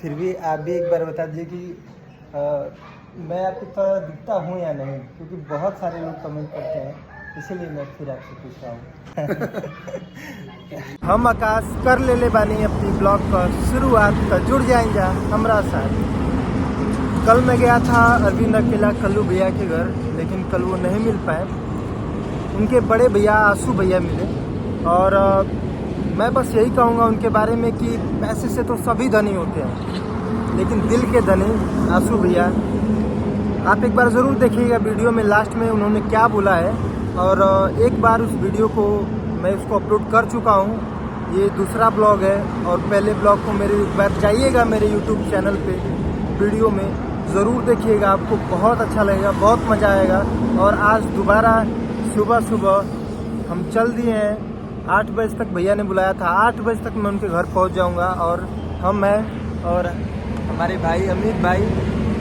फिर भी आप भी एक बार बता दीजिए कि मैं आपकी तरह दिखता हूँ या नहीं, क्योंकि बहुत सारे लोग कमेंट करते हैं, इसीलिए मैं फिर आपसे पूछ रहा हूँ। हम आकाश कर ले बानी अपनी ब्लॉग पर शुरुआत तो जुड़ जाएंगे हमारा साथ। कल मैं गया था अरविंद अकेला कल्लू भैया के घर, लेकिन कल वो नहीं मिल पाए। उनके बड़े भैया आंसू भैया मिले। और मैं बस यही कहूँगा उनके बारे में कि पैसे से तो सभी धनी होते हैं, लेकिन दिल के धनी आंसू भैया। आप एक बार ज़रूर देखिएगा वीडियो में लास्ट में उन्होंने क्या बोला है। और एक बार उस वीडियो को मैं उसको अपलोड कर चुका हूँ, ये दूसरा ब्लॉग है। और पहले ब्लॉग को मेरे एक बार जाइएगा मेरे यूट्यूब चैनल पे, वीडियो में ज़रूर देखिएगा, आपको बहुत अच्छा लगेगा, बहुत मज़ा आएगा। और आज दोबारा सुबह सुबह हम चल दिए हैं। 8 बजे तक भैया ने बुलाया था, 8 बजे तक मैं उनके घर पहुंच जाऊंगा। और हम हैं और हमारे भाई अमित भाई,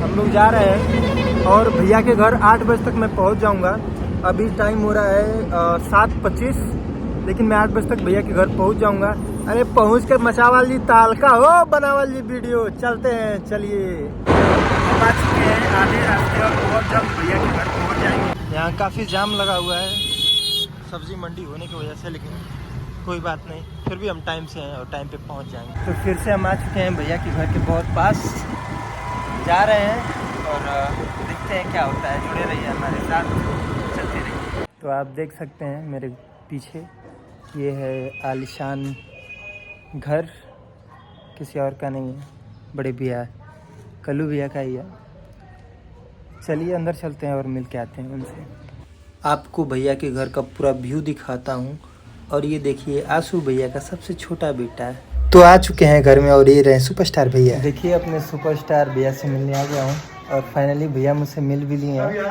हम लोग जा रहे हैं और भैया के घर 8 बजे तक मैं पहुंच जाऊंगा। अभी टाइम हो रहा है 7:25, लेकिन मैं 8 बजे तक भैया के घर पहुंच जाऊंगा। अरे पहुंच कर मचावाल जी तालका हो बनावल जी वीडियो, चलते हैं। चलिए, हम आ चुके हैं आधे रास्ते और बहुत जल्द भैया के घर पहुंच जाएंगे। यहाँ काफ़ी जाम लगा हुआ है सब्जी मंडी होने की वजह से, लेकिन कोई बात नहीं, फिर भी हम टाइम से हैं और टाइम पे पहुंच जाएंगे। तो फिर से हम आ चुके हैं भैया के घर के बहुत पास, जा रहे हैं और देखते हैं क्या होता है। जुड़े रहिए हमारे साथ, चलते रहिए। तो आप देख सकते हैं मेरे पीछे, ये है आलीशान घर, किसी और का नहीं है, बड़े भैया कल्लू भैया का ही है। चलिए अंदर चलते हैं और मिल के आते हैं उनसे। आपको भैया के घर का पूरा व्यू दिखाता हूँ। और ये देखिए आंसू भैया का सबसे छोटा बेटा है। तो आ चुके हैं घर में और ये रहे सुपरस्टार भैया। देखिए अपने सुपरस्टार भैया से मिलने आ गया हूँ और फाइनली भैया मुझसे मिल भी लिए हैं।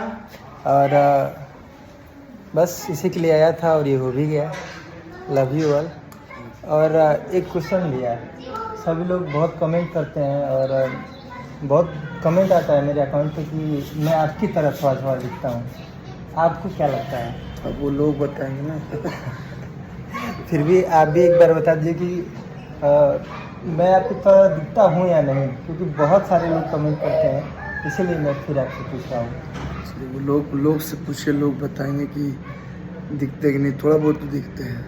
और बस इसी के लिए आया था और ये हो भी गया। Love you all. और एक क्वेश्चन भैया, सभी लोग बहुत कमेंट करते हैं और बहुत कमेंट आता है मेरे अकाउंट पे कि मैं आपकी तरह थोड़ा दिखता हूँ, आपको क्या लगता है? अब वो लोग बताएंगे ना। फिर भी आप भी एक बार बता दीजिए कि मैं आपकी तरह दिखता हूँ या नहीं, क्योंकि बहुत सारे लोग कमेंट करते हैं, इसीलिए मैं फिर आपसे पूछ रहा हूँ। इसलिए वो लोग से पूछे, लोग बताएंगे कि दिखते कि नहीं, थोड़ा बहुत तो दिखते हैं।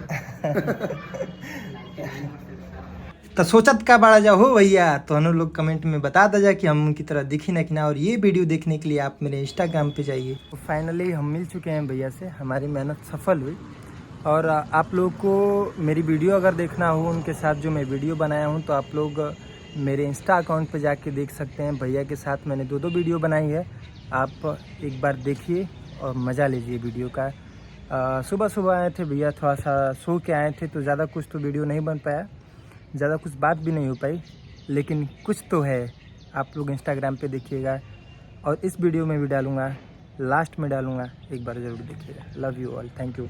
तो सोचत का बड़ा जा हो भैया, तो हम लोग कमेंट में बता दीजिए कि हम उनकी तरह दिखी ना कि ना। और ये वीडियो देखने के लिए आप मेरे इंस्टाग्राम पे जाइए। तो फाइनली हम मिल चुके हैं भैया से, हमारी मेहनत सफल हुई। और आप लोग को मेरी वीडियो अगर देखना हो उनके साथ जो मैं वीडियो बनाया हूँ, तो आप लोग मेरे इंस्टा अकाउंट पे जाके देख सकते हैं। भैया के साथ मैंने 2 वीडियो बनाई है, आप एक बार देखिए और मज़ा लीजिए वीडियो का। सुबह सुबह आए थे भैया, थोड़ा सा सो के आए थे, तो ज़्यादा कुछ तो वीडियो नहीं बन पाया, ज़्यादा कुछ बात भी नहीं हो पाई, लेकिन कुछ तो है। आप लोग इंस्टाग्राम पे देखिएगा और इस वीडियो में भी डालूँगा, लास्ट में डालूँगा, एक बार ज़रूर देखिएगा। Love you all, thank you.